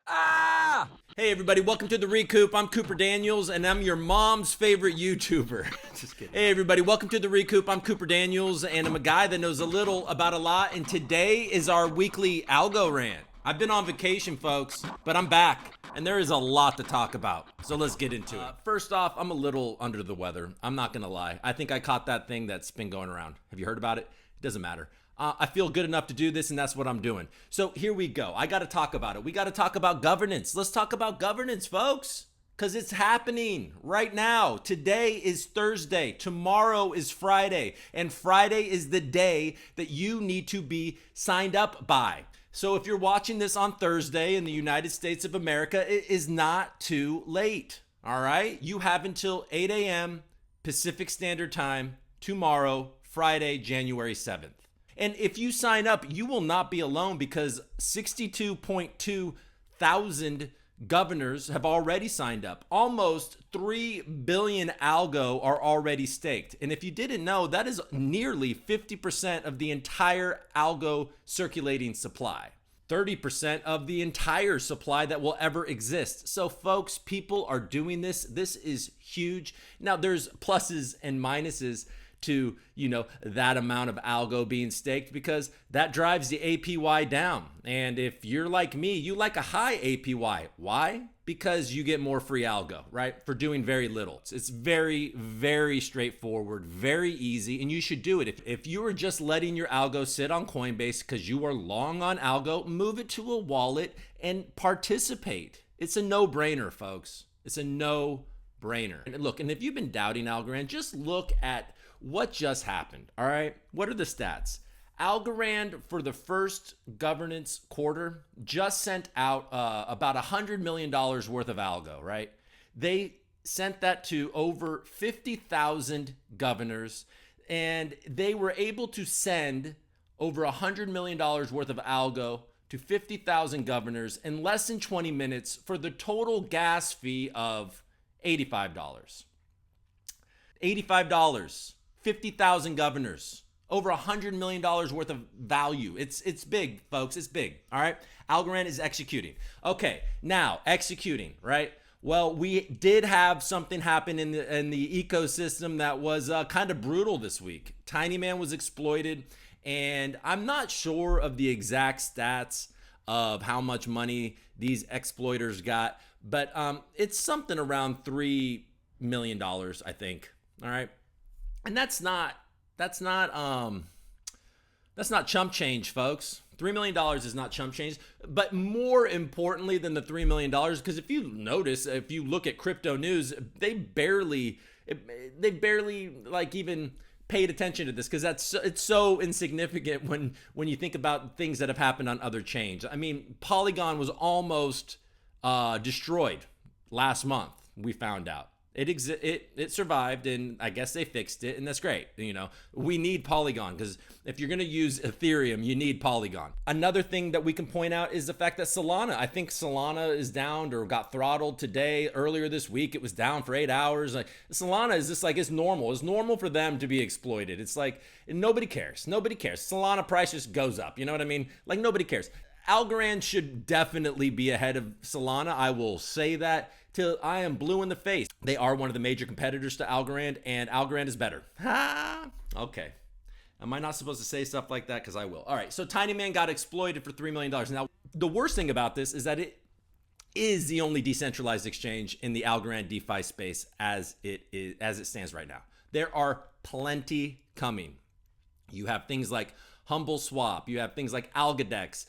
Ah! Hey everybody, welcome to the ReCoop. I'm Cooper Daniels and I'm your mom's favorite YouTuber. Just kidding. Hey everybody, welcome to the ReCoop. I'm Cooper Daniels and I'm a guy that knows a little about a lot, and today is our weekly AlgoRANT. I've been on vacation, folks, but I'm back and there is a lot to talk about. So let's get into it. First off, I'm a little under the weather. I'm not gonna lie. I think I caught that thing that's been going around. Have you heard about it? It doesn't matter. I feel good enough to do this, and that's what I'm doing. So here we go. I got to talk about it. We got to talk about governance. Let's talk about governance, folks, because it's happening right now. Today is Thursday. Tomorrow is Friday, and Friday is the day that you need to be signed up by. So if you're watching this on Thursday in the United States of America, it is not too late. All right? You have until 8 a.m. Pacific Standard Time tomorrow, Friday, January 7th. And if you sign up, you will not be alone, because 62.2 thousand governors have already signed up. Almost 3 billion algo are already staked. And if you didn't know, that is nearly 50% of the entire algo circulating supply. 30% of the entire supply that will ever exist. So folks, people are doing this. This is huge. Now there's pluses and minuses to, that amount of algo being staked, because that drives the APY down. And if you're like me, you like a high APY. Why? Because you get more free algo, right? For doing very little. It's very, very straightforward, very easy, and you should do it. If you are just letting your algo sit on Coinbase because you are long on algo, move it to a wallet and participate. It's a no-brainer, folks. It's a no-brainer. And look, and if you've been doubting Algorand, just look at what just happened. All right, what are the stats? Algorand for the first governance quarter just sent out about $100 million worth of algo, right? They sent that to over 50,000 governors, and they were able to send over $100 million worth of algo to 50,000 governors in less than 20 minutes for the total gas fee of $85. $85. 50,000 governors, over $100 million worth of value. It's big, folks. It's big. All right. Algorand is executing. Okay. Now executing, right? Well, we did have something happen in the ecosystem that was kind of brutal this week. Tinyman was exploited, and I'm not sure of the exact stats of how much money these exploiters got, but it's something around $3 million, I think. All right. And that's not chump change, folks. $3 million is not chump change. But more importantly than the $3 million, because if you notice, if you look at crypto news, they barely like even paid attention to this, because it's so insignificant when you think about things that have happened on other chains. I mean, Polygon was almost destroyed last month, we found out. It survived, and I guess they fixed it, and that's great. We need Polygon, because if you're going to use Ethereum, you need Polygon. Another thing that we can point out is the fact that Solana, I think Solana is down or got throttled today. Earlier this week, it was down for 8 hours. Like, Solana is just like, it's normal. It's normal for them to be exploited. It's like, nobody cares. Nobody cares. Solana price just goes up. You know what I mean? Like, nobody cares. Algorand should definitely be ahead of Solana. I will say that till I am blue in the face. They are one of the major competitors to Algorand, and Algorand is better. Ha! Okay. Am I not supposed to say stuff like that? Because I will. All right. So Tinyman got exploited for $3 million. Now, the worst thing about this is that it is the only decentralized exchange in the Algorand DeFi space as it stands right now. There are plenty coming. You have things like Humble Swap. You have things like Algodex.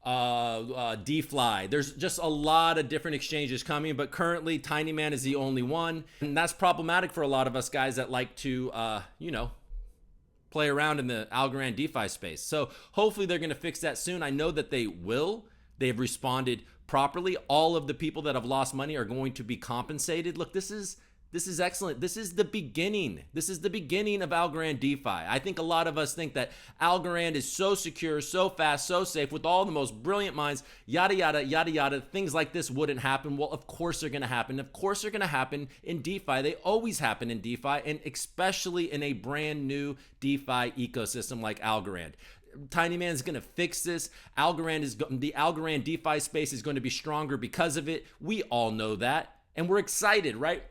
DFly. There's just a lot of different exchanges coming, but currently Tinyman is the only one, and that's problematic for a lot of us guys that like to play around in the Algorand DeFi space. So hopefully they're going to fix that soon. I know that they will. They've responded properly. All of the people that have lost money are going to be compensated. Look, this is excellent. This is the beginning. This is the beginning of Algorand DeFi. I think a lot of us think that Algorand is so secure, so fast, so safe, with all the most brilliant minds, yada, yada, yada, yada. Things like this wouldn't happen. Well, of course they're going to happen. Of course they're going to happen in DeFi. They always happen in DeFi, and especially in a brand new DeFi ecosystem like Algorand. Tinyman's going to fix this. The Algorand DeFi space is going to be stronger because of it. We all know that, and we're excited, right?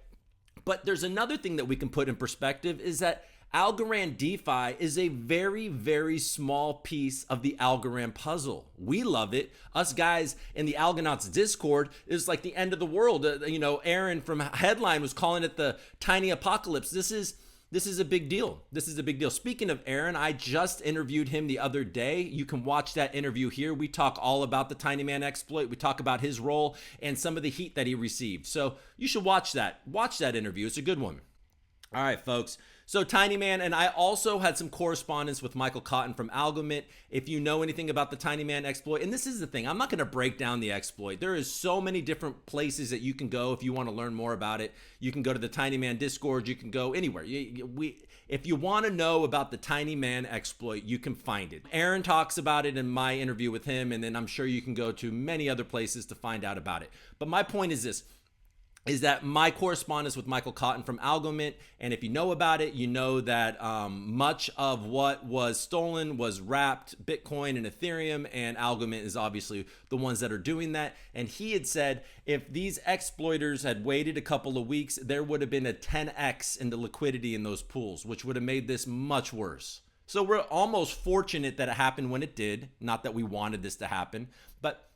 But there's another thing that we can put in perspective is that Algorand DeFi is a very, very small piece of the Algorand puzzle. We love it. Us guys in the Algonauts Discord is like the end of the world. Aaron from Headline was calling it the tiny apocalypse. This is a big deal. This is a big deal. Speaking of Aaron, I just interviewed him the other day. You can watch that interview here. We talk all about the Tinyman exploit. We talk about his role and some of the heat that he received. So you should watch that. Watch that interview. It's a good one. All right, folks. So Tinyman, and I also had some correspondence with Michael Cotton from AlgoMint. If you know anything about the Tinyman exploit, and this is the thing, I'm not going to break down the exploit. There is so many different places that you can go if you want to learn more about it. You can go to the Tinyman Discord. You can go anywhere. If you want to know about the Tinyman exploit, you can find it. Aaron talks about it in my interview with him, and then I'm sure you can go to many other places to find out about it. But my point is this, is that my correspondence with Michael Cotton from AlgoMint, and if you know about it, you know that much of what was stolen was wrapped Bitcoin and Ethereum, and AlgoMint is obviously the ones that are doing that. And he had said if these exploiters had waited a couple of weeks, there would have been a 10x in the liquidity in those pools, which would have made this much worse. So we're almost fortunate that it happened when it did. Not that we wanted this to happen, but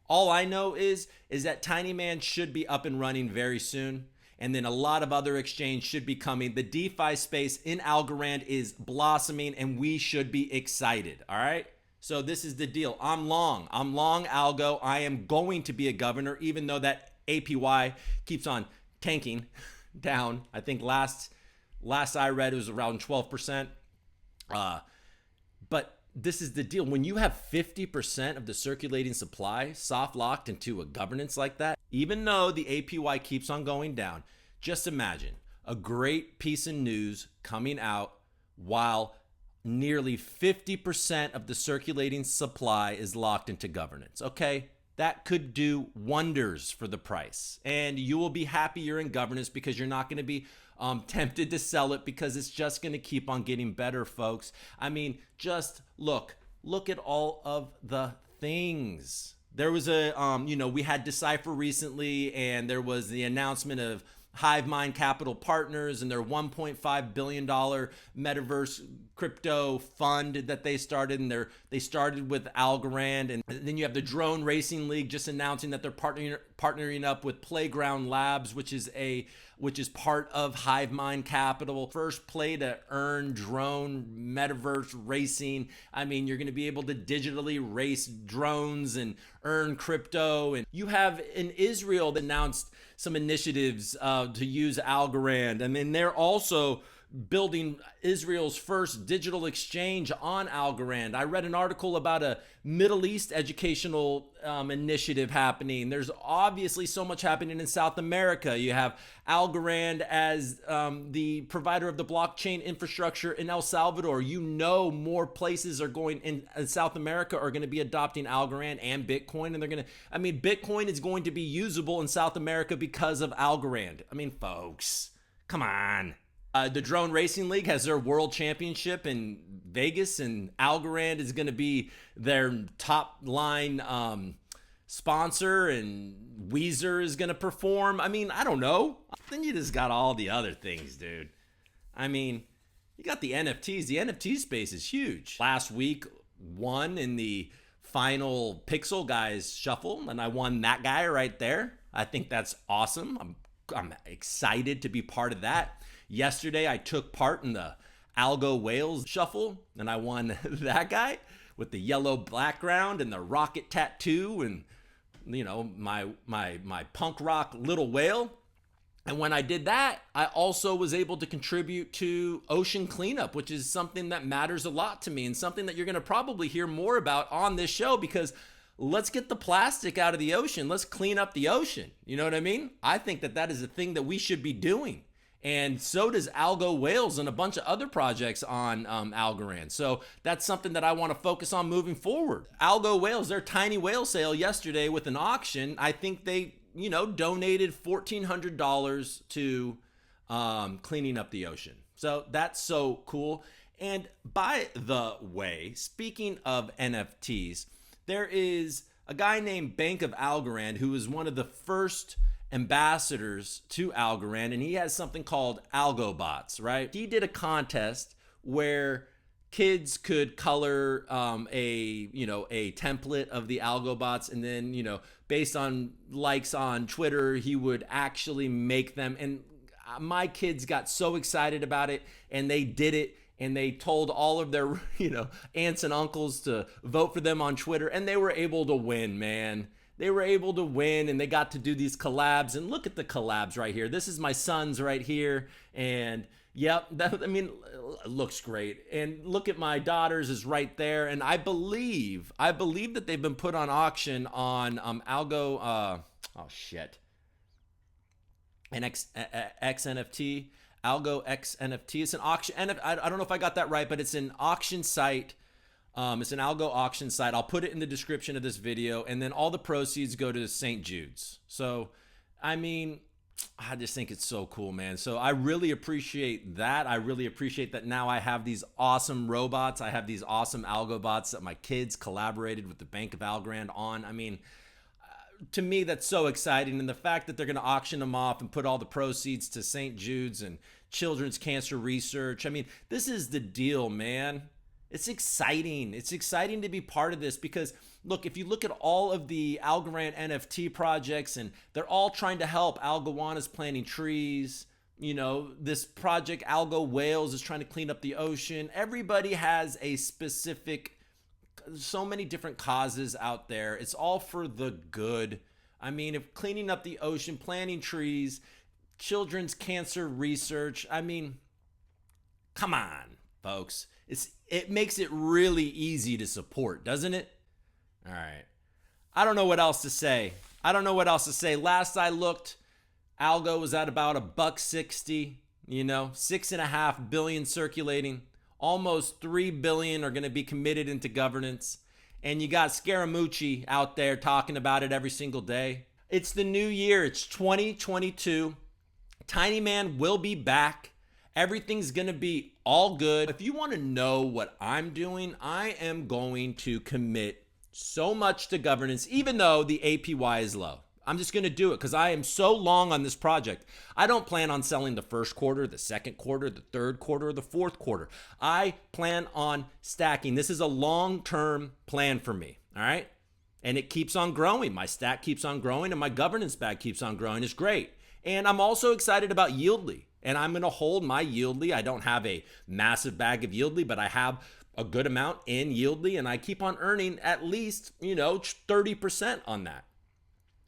all I know is that Tinyman should be up and running very soon. And then a lot of other exchange should be coming. The DeFi space in Algorand is blossoming, and we should be excited. All right. So this is the deal. I'm long Algo. I am going to be a governor, even though that APY keeps on tanking down. I think last I read it was around 12%. But this is the deal. When you have 50% of the circulating supply soft locked into a governance like that, even though the APY keeps on going down, just imagine a great piece of news coming out while nearly 50% of the circulating supply is locked into governance. Okay, that could do wonders for the price, and you will be happy you're in governance because you're not going to be tempted to sell it because it's just going to keep on getting better, folks. I mean, just look at all of the things. There was we had Decipher recently, and there was the announcement of Hivemind Capital Partners and their $1.5 billion metaverse crypto fund that they started. And they started with Algorand. And then you have the Drone Racing League just announcing that they're partnering up with Playground Labs, which is part of Hivemind Capital. First play to earn drone metaverse racing. I mean, you're going to be able to digitally race drones and earn crypto. And you have in Israel that announced some initiatives to use Algorand. I mean, they're also building Israel's first digital exchange on Algorand. I read an article about a Middle East educational initiative happening. There's obviously so much happening in South America. You have Algorand as the provider of the blockchain infrastructure in El Salvador. More places are going in South America are going to be adopting Algorand and Bitcoin, and Bitcoin is going to be usable in South America because of Algorand. I mean, folks, come on. The Drone Racing League has their world championship in Vegas, and Algorand is going to be their top line sponsor, and Weezer is going to perform. I mean, I don't know. Then you just got all the other things, dude. I mean, you got the NFTs. The NFT space is huge. Last week, won in the final Pixel Guys shuffle, and I won that guy right there. I think that's awesome. I'm excited to be part of that. Yesterday, I took part in the Algo Whales shuffle, and I won that guy with the yellow background and the rocket tattoo and, my punk rock little whale. And when I did that, I also was able to contribute to ocean cleanup, which is something that matters a lot to me and something that you're going to probably hear more about on this show, because let's get the plastic out of the ocean. Let's clean up the ocean. You know what I mean? I think that is a thing that we should be doing. And so does Algo Whales and a bunch of other projects on Algorand. So that's something that I want to focus on moving forward. Algo Whales, their tiny whale sale yesterday with an auction, I think they, donated $1,400 to cleaning up the ocean. So that's so cool. And by the way, speaking of NFTs, there is a guy named Bank of Algorand who is one of the first ambassadors to Algorand, and he has something called Algo Bots, right? He did a contest where kids could color a template of the Algo Bots, and then, based on likes on Twitter, he would actually make them. And my kids got so excited about it, and they did it, and they told all of their, aunts and uncles to vote for them on Twitter, and they were able to win, man. They were able to win, and they got to do these collabs. And look at the collabs right here. This is my son's right here, and yep, it looks great. And look at my daughter's is right there. And I believe that they've been put on auction on Algo. X NFT, Algo X NFT. It's an auction. And I don't know if I got that right, but it's an auction site. It's an Algo auction site. I'll put it in the description of this video, and then all the proceeds go to St Judes. So, I just think it's so cool, man. So I really appreciate that. I really appreciate that now I have these awesome robots. I have these awesome Algo bots that my kids collaborated with the Bank of Algorand on. To me, that's so exciting. And the fact that they're going to auction them off and put all the proceeds to St. Jude's and Children's Cancer Research. This is the deal, man. It's exciting. It's exciting to be part of this because, look, if you look at all of the Algorand NFT projects, and they're all trying to help. Algo is planting trees. This project, Algo Whales, is trying to clean up the ocean. Everybody has a specific, so many different causes out there. It's all for the good. If cleaning up the ocean, planting trees, children's cancer research. Come on, folks. It makes it really easy to support, doesn't it? All right. I don't know what else to say. Last I looked, Algo was at about $1.60, 6.5 billion circulating. Almost 3 billion are going to be committed into governance. And you got Scaramucci out there talking about it every single day. It's the new year. It's 2022. Tinyman will be back. Everything's going to be all good. If you want to know what I'm doing, I am going to commit so much to governance, even though the APY is low. I'm just going to do it because I am so long on this project. I don't plan on selling the first quarter, the second quarter, the third quarter, or the fourth quarter. I plan on stacking. This is a long-term plan for me, all right? And it keeps on growing. My stack keeps on growing, and my governance bag keeps on growing. It's great. And I'm also excited about Yieldly. And I'm going to hold my Yieldly. I don't have a massive bag of Yieldly, but I have a good amount in Yieldly, and I keep on earning at least, 30% on that.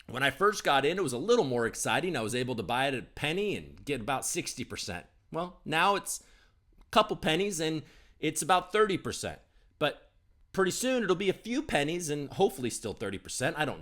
When I first got in, it was a little more exciting. I was able to buy it at a penny and get about 60%. Well, now it's a couple pennies and it's about 30%. But pretty soon it'll be a few pennies and hopefully still 30%. I don't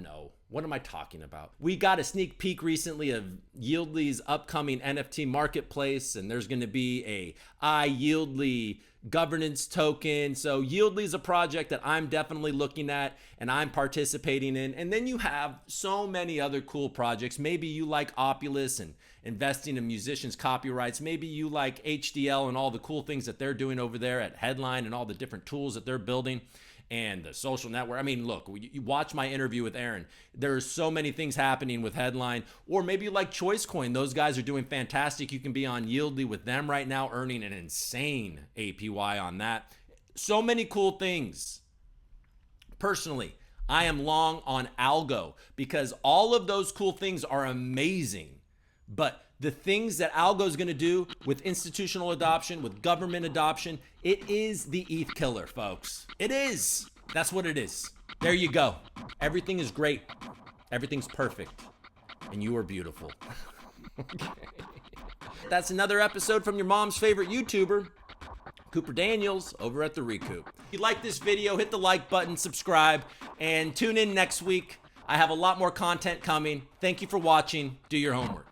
know. What am I talking about? We got a sneak peek recently of Yieldly's upcoming NFT marketplace, and there's going to be a iYieldly governance token. So Yieldly is a project that I'm definitely looking at and I'm participating in. And then you have so many other cool projects. Maybe you like Opulous and investing in musicians' copyrights. Maybe you like HDL and all the cool things that they're doing over there at Headline and all the different tools that they're building. And the social network. Look, you watch my interview with Aaron. There's so many things happening with Headline. Or maybe you like ChoiceCoin. Those guys are doing fantastic. You can be on Yieldly with them right now, earning an insane APY on that. So many cool things. Personally, I am long on Algo because all of those cool things are amazing. But the things that Algo is going to do with institutional adoption, with government adoption, it is the ETH killer, folks. It is. That's what it is. There you go. Everything is great. Everything's perfect. And you are beautiful. Okay. That's another episode from your mom's favorite YouTuber, Cooper Daniels, over at the ReCoop. If you like this video, hit the like button, subscribe, and tune in next week. I have a lot more content coming. Thank you for watching. Do your homework.